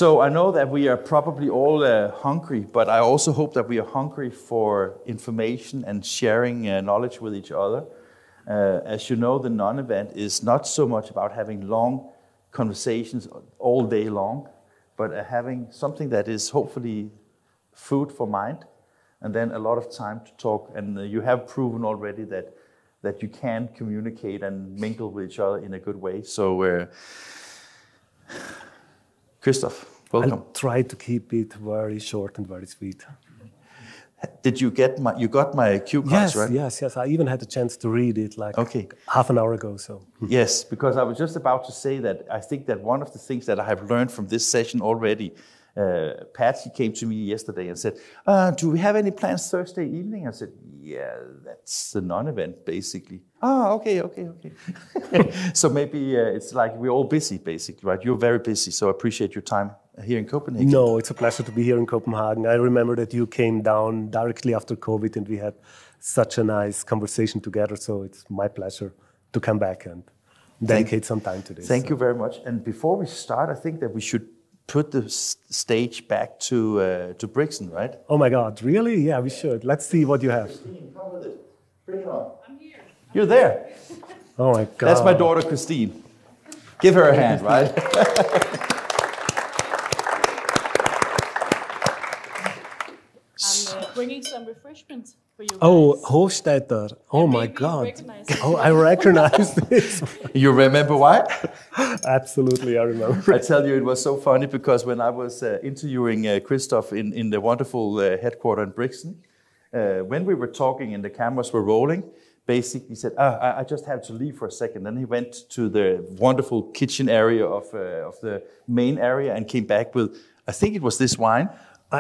So I know that we are probably all hungry, but I also hope that we are hungry for information and sharing knowledge with each other. As you know, the non-event is not so much about having long conversations all day long, but having something that is hopefully food for mind, and then a lot of time to talk. And you have proven already that you can communicate and mingle with each other in a good way. So, Christoph, welcome. I'll try to keep it very short and very sweet. Did you get you got my cue cards, right? Yes. I even had a chance to read it like half an hour ago. So yes, because I was just about to say that I think that one of the things that I have learned from this session already, Patsy came to me yesterday and said, do we have any plans Thursday evening? I said, yeah, that's the non-event basically. Okay. So maybe it's like we're all busy basically, right? You're very busy, so I appreciate your time here in Copenhagen. No, it's a pleasure to be here in Copenhagen. I remember that you came down directly after COVID and we had such a nice conversation together, so it's my pleasure to come back and dedicate some time to this. Thank you very much. And before we start, I think that we should put the stage back to Brixton, right? Oh my God, really? Yeah, we should. Let's see what you have. Christine, come with it. Bring it on. I'm here. You're there. Oh my God. That's my daughter, Christine. Give her a hand, right? I'm bringing some refreshments for you guys. Oh, Hofstetter. Oh my Maybe you God. recognize Oh, I recognize this. You remember why? Absolutely, I remember. I tell you, it was so funny because when I was interviewing Christoph in the wonderful headquarters in Brixton, when we were talking and the cameras were rolling, basically he said, I just have to leave for a second. Then he went to the wonderful kitchen area of the main area and came back with, I think it was this wine.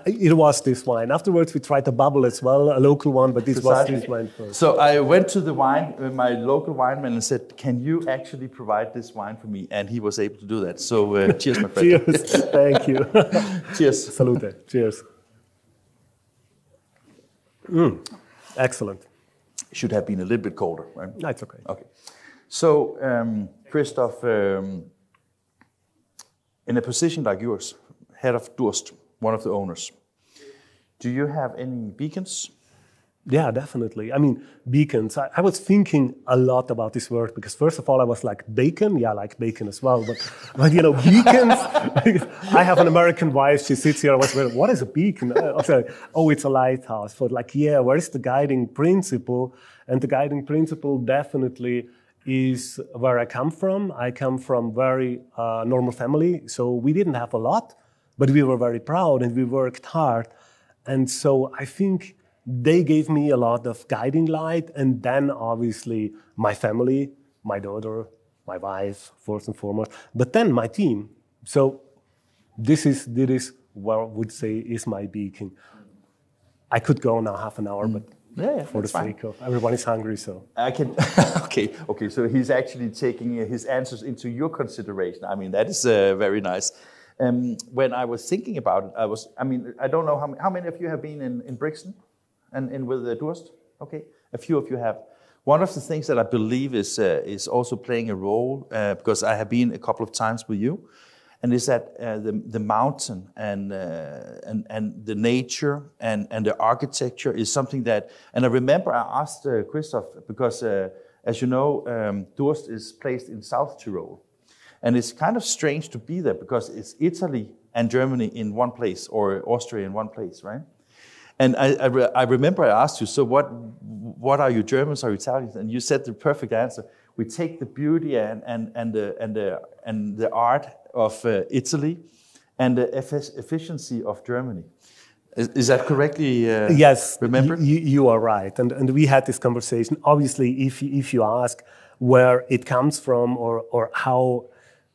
It was this wine. Afterwards, we tried a bubble as well, a local one, but this was this wine first. So I went to the my local wineman and said, can you actually provide this wine for me? And he was able to do that. So cheers, my friend. Cheers. Thank you. Cheers. Salute. Cheers. Excellent. Should have been a little bit colder, right? No, it's okay. Okay. So, Christoph, in a position like yours, head of DURST, one of the owners, do you have any beacons? Yeah, definitely. I mean, beacons. I was thinking a lot about this word because first of all, I was like bacon. Yeah, I like bacon as well. But you know, beacons. I have an American wife. She sits here. I was like, what is a beacon? I was like, oh, it's a lighthouse. But like, yeah, where is the guiding principle? And the guiding principle definitely is where I come from. I come from very normal family, so we didn't have a lot, but we were very proud and we worked hard. And so I think they gave me a lot of guiding light, and then obviously my family, my daughter, my wife, first and foremost, but then my team. So this is what I would say is my beacon. I could go now half an hour, but for the sake of everyone is hungry, so I can. Okay. So he's actually taking his answers into your consideration. I mean, that is very nice. When I was thinking about it, I don't know how many of you have been in Brixton and with the DURST? Okay, a few of you have. One of the things that I believe is also playing a role, because I have been a couple of times with you, and is that the mountain and the nature and the architecture is something that. And I remember I asked Christoph because, as you know, DURST is placed in South Tyrol. And it's kind of strange to be there because it's Italy and Germany in one place, or Austria in one place, right? And I remember I asked you, so what are you, Germans or Italians? And you said the perfect answer. We take the beauty and the art of Italy and the efficiency of Germany. Is that correctly yes, remembered? You are right. And we had this conversation. Obviously, if you ask where it comes from or how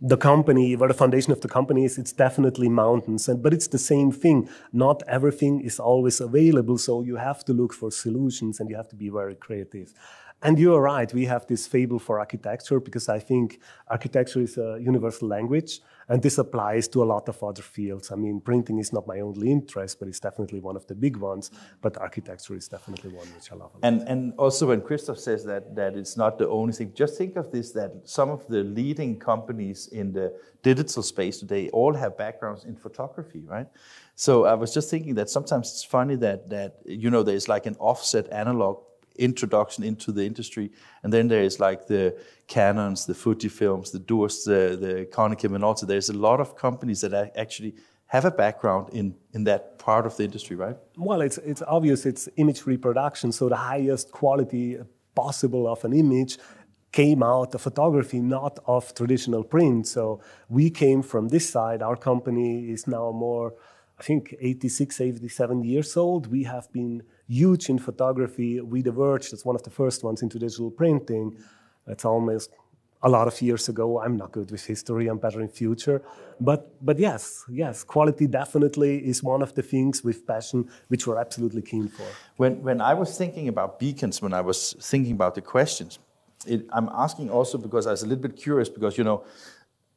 the company, where the foundation of the company is, it's definitely mountains. But it's the same thing. Not everything is always available, so you have to look for solutions and you have to be very creative. And you're right, we have this fable for architecture because I think architecture is a universal language. And this applies to a lot of other fields. I mean, printing is not my only interest, but it's definitely one of the big ones. But architecture is definitely one which I love a lot. And also when Christoph says that it's not the only thing, just think of this, that some of the leading companies in the digital space today all have backgrounds in photography, right? So I was just thinking that sometimes it's funny that there's like an offset analog introduction into the industry, and then there is like the Canons, the Fujifilms, the DURST, the Konica Minolta. There's a lot of companies that actually have a background in that part of the industry, right? Well, it's obvious, it's image reproduction, so the highest quality possible of an image came out of photography, not of traditional print. So we came from this side. Our company is now more, I think, 86, 87 years old. We have been huge in photography. We diverged. That's one of the first ones into digital printing. That's almost a lot of years ago. I'm not good with history. I'm better in future. But yes, quality definitely is one of the things with passion which we're absolutely keen for. When I was thinking about beacons, when I was thinking about the questions, I'm asking also because I was a little bit curious because,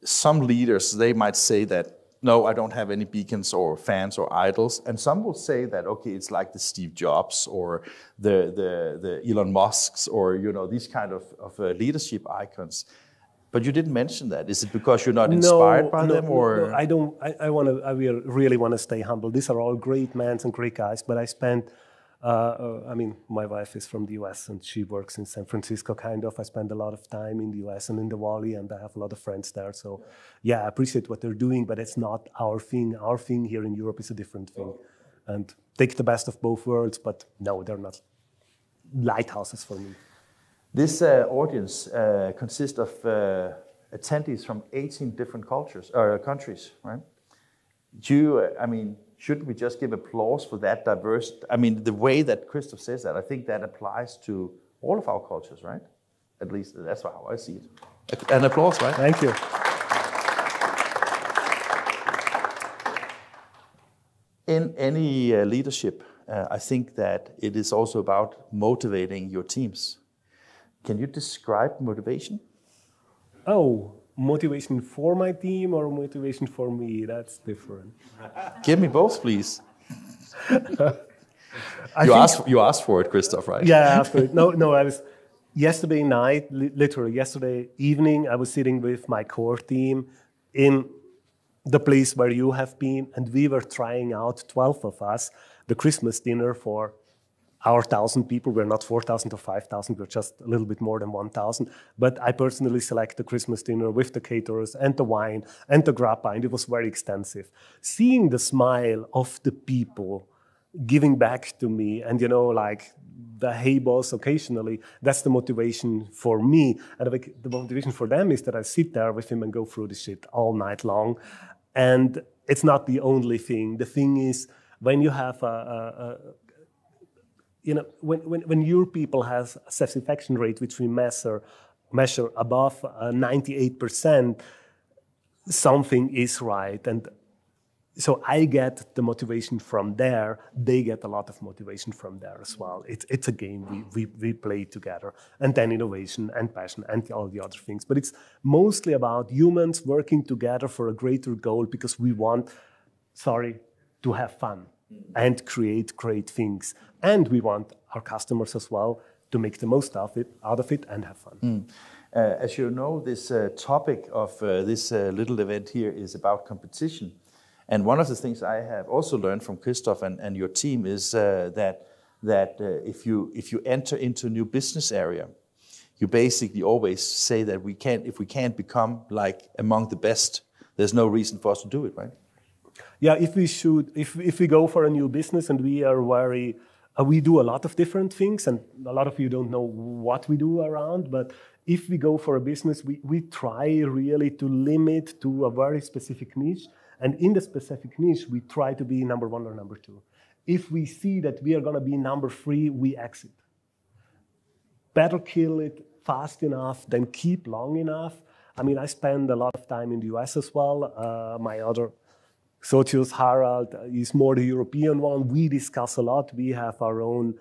some leaders, they might say that, no, I don't have any beacons or fans or idols. And some will say that, okay, it's like the Steve Jobs or the Elon Musks or, these kind of leadership icons. But you didn't mention that. Is it because you're not inspired by them? Or? No, I don't. I really want to stay humble. These are all great men and great guys, but I spent, my wife is from the US and she works in San Francisco, kind of. I spend a lot of time in the US and in the Valley, and I have a lot of friends there. So, yeah, I appreciate what they're doing, but it's not our thing. Our thing here in Europe is a different thing. And take the best of both worlds, but no, they're not lighthouses for me. This audience consists of attendees from 18 different countries, right? Shouldn't we just give applause for that diverse? I mean, the way that Christoph says that, I think that applies to all of our cultures, right? At least that's how I see it. An applause, right? Thank you. In any leadership, I think that it is also about motivating your teams. Can you describe motivation? Oh, motivation for my team or motivation for me? That's different. Give me both, please. You asked for it, Christoph, right? Yeah, I asked for it. No, I was yesterday night, literally yesterday evening, I was sitting with my core team in the place where you have been, and we were trying out, 12 of us, the Christmas dinner for our 1,000 people. We're not 4,000 or 5,000, we're just a little bit more than 1,000. But I personally select the Christmas dinner with the caterers and the wine and the grappa, and it was very extensive. Seeing the smile of the people giving back to me, and like the hey boss occasionally, that's the motivation for me. And the motivation for them is that I sit there with him and go through the shit all night long. And it's not the only thing. The thing is, when you have when your people has a satisfaction rate which we measure above 98%, something is right. And so I get the motivation from there. They get a lot of motivation from there as well. It's a game we play together. And then innovation and passion and all the other things. But it's mostly about humans working together for a greater goal because we want, to have fun and create great things. And we want our customers as well to make the most out of it and have fun. As you know, this topic of this little event here is about competition. And one of the things I have also learned from Christoph and your team is that if you enter into a new business area, you basically always say that if we can't become like among the best, there's no reason for us to do it, right? Yeah, if we go for a new business and we are we do a lot of different things, and a lot of you don't know what we do around, but if we go for a business, we try really to limit to a very specific niche. And in the specific niche, we try to be number 1 or number 2. If we see that we are going to be number 3, we exit. Better kill it fast enough than keep long enough. I mean, I spend a lot of time in the US as well. My other Sotius Harald is more the European one. We discuss a lot. We have our own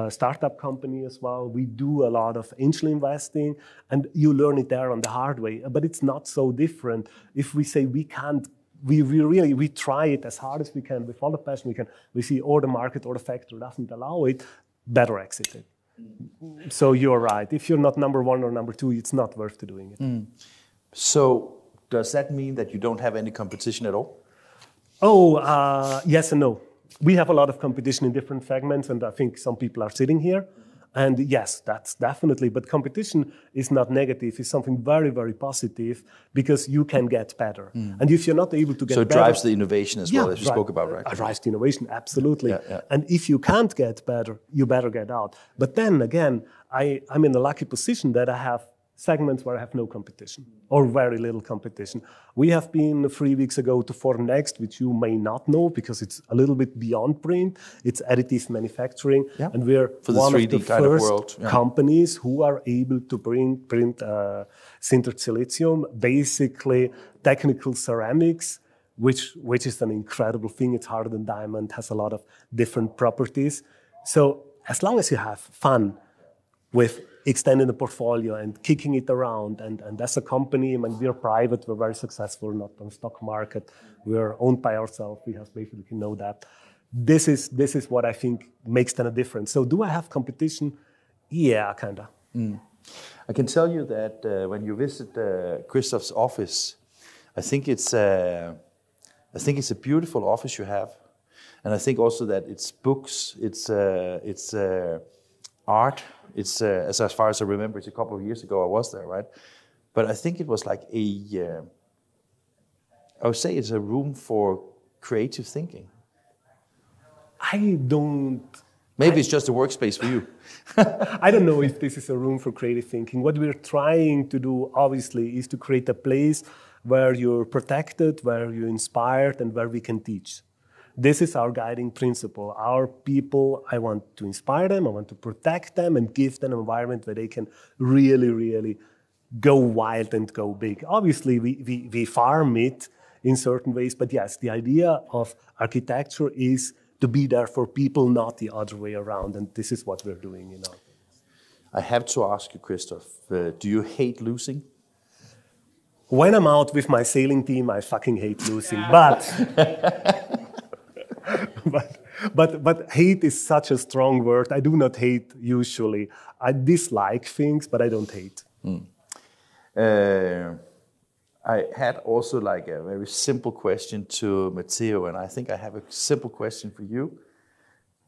startup company as well. We do a lot of angel investing, and you learn it there on the hard way. But it's not so different if we say we can't. We try it as hard as we can with all the passion we can. We see or the market or the factor doesn't allow it, better exit it. So you're right. If you're not number one or number two, it's not worth doing it. So does that mean that you don't have any competition at all? Oh, yes and no. We have a lot of competition in different segments, and I think some people are sitting here. And yes, that's definitely, but competition is not negative. It's something very, very positive because you can get better. And if you're not able to get better... So it drives the innovation as well, as you spoke about, right? It drives the innovation, absolutely. Yeah. And if you can't get better, you better get out. But then again, I'm in a lucky position that I have segments where I have no competition or very little competition. We have been 3 weeks ago to Fornext, which you may not know because it's a little bit beyond print. It's additive manufacturing, and we're for the one 3D of the kind first of world. companies who are able to print sintered silicium, basically technical ceramics, which is an incredible thing. It's harder than diamond, has a lot of different properties. So as long as you have fun with extending the portfolio and kicking it around. And as a company, I mean, we're private, we're very successful, not on stock market. We're owned by ourselves. We have basically know that. This is what I think makes then a difference. So do I have competition? Yeah, kind of. I can tell you that when you visit Christoph's office, I think it's a beautiful office you have. And I think also that it's books, it's art. It's as far as I remember, it's a couple of years ago I was there, right? But I think it was like I would say it's a room for creative thinking. I don't... Maybe it's just a workspace for you. I don't know if this is a room for creative thinking. What we're trying to do, obviously, is to create a place where you're protected, where you're inspired, and where we can teach. This is our guiding principle. Our people, I want to inspire them, I want to protect them and give them an environment where they can really, really go wild and go big. Obviously, we farm it in certain ways, but yes, the idea of architecture is to be there for people, not the other way around, and this is what we're doing, you know. I have to ask you, Christoph, do you hate losing? When I'm out with my sailing team, I fucking hate losing, but... But hate is such a strong word. I do not hate usually. I dislike things, but I don't hate. I had also like a very simple question to Matteo, and I think I have a simple question for you.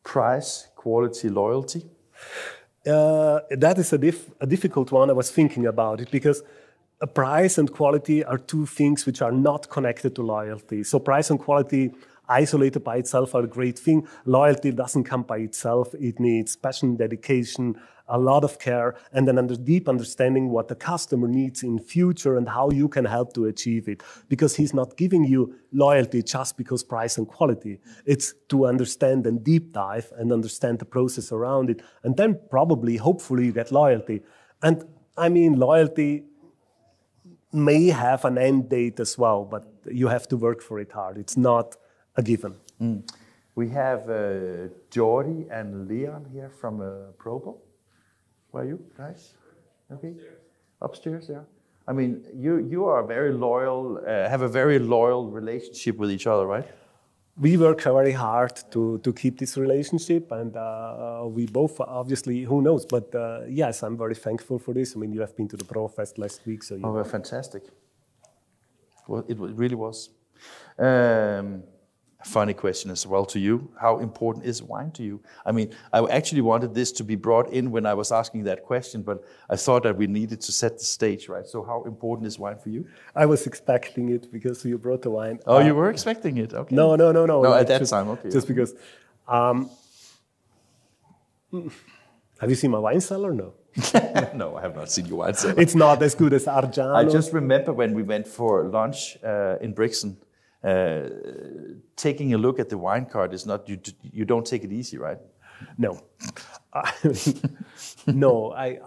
Price, quality, loyalty? That is a difficult one. I was thinking about it because price and quality are two things which are not connected to loyalty. So price and quality isolated by itself are a great thing. Loyalty doesn't come by itself. It needs passion, dedication, a lot of care, and then deep understanding what the customer needs in future and how you can help to achieve it. Because he's not giving you loyalty just because price and quality. It's to understand and deep dive and understand the process around it. And then probably, hopefully, you get loyalty. And I mean, loyalty may have an end date as well, but you have to work for it hard. It's not a given. We have Jordi and Leon here from Probo. Where are you guys? Okay, upstairs. Yeah. I mean, you are very loyal. Have a very loyal relationship with each other, right? We work very hard to keep this relationship, and we both obviously, who knows? But yes, I'm very thankful for this. I mean, you have been to the ProFest last week, so well, fantastic. Well, it really was. Funny question as well to you. How important is wine to you? I mean, I actually wanted this to be brought in when I was asking that question, but I thought that we needed to set the stage, right? So how important is wine for you? I was expecting it because you brought the wine. Oh, you were expecting it? Okay. No. No, at that time, okay. Just because. Have you seen my wine cellar? No. No, I have not seen your wine cellar. It's not as good as Argiano. I just remember when we went for lunch in Brixen, taking a look at the wine card is not, you don't take it easy, right? No. No, I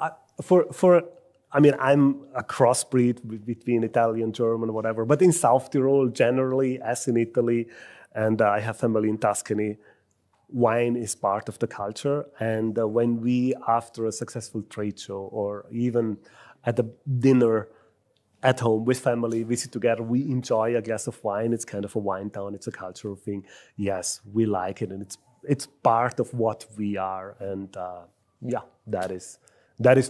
mean, I'm a crossbreed between Italian, German, whatever, but in South Tyrol, generally, as in Italy, and I have family in Tuscany, wine is part of the culture. And when we, after a successful trade show or even at a dinner at home with family, visit together, we enjoy a glass of wine. It's kind of a wine town. It's a cultural thing. Yes, we like it, and it's part of what we are. And yeah, that is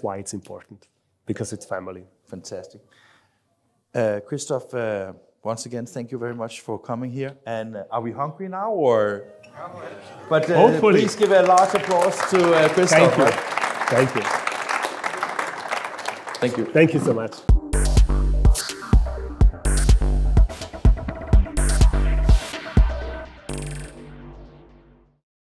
why it's important, because it's family. Fantastic. Christoph, once again, thank you very much for coming here. And are we hungry now, or? But hopefully. Please give a large applause to Christoph. Thank you. Thank you. Thank you. Thank you so much.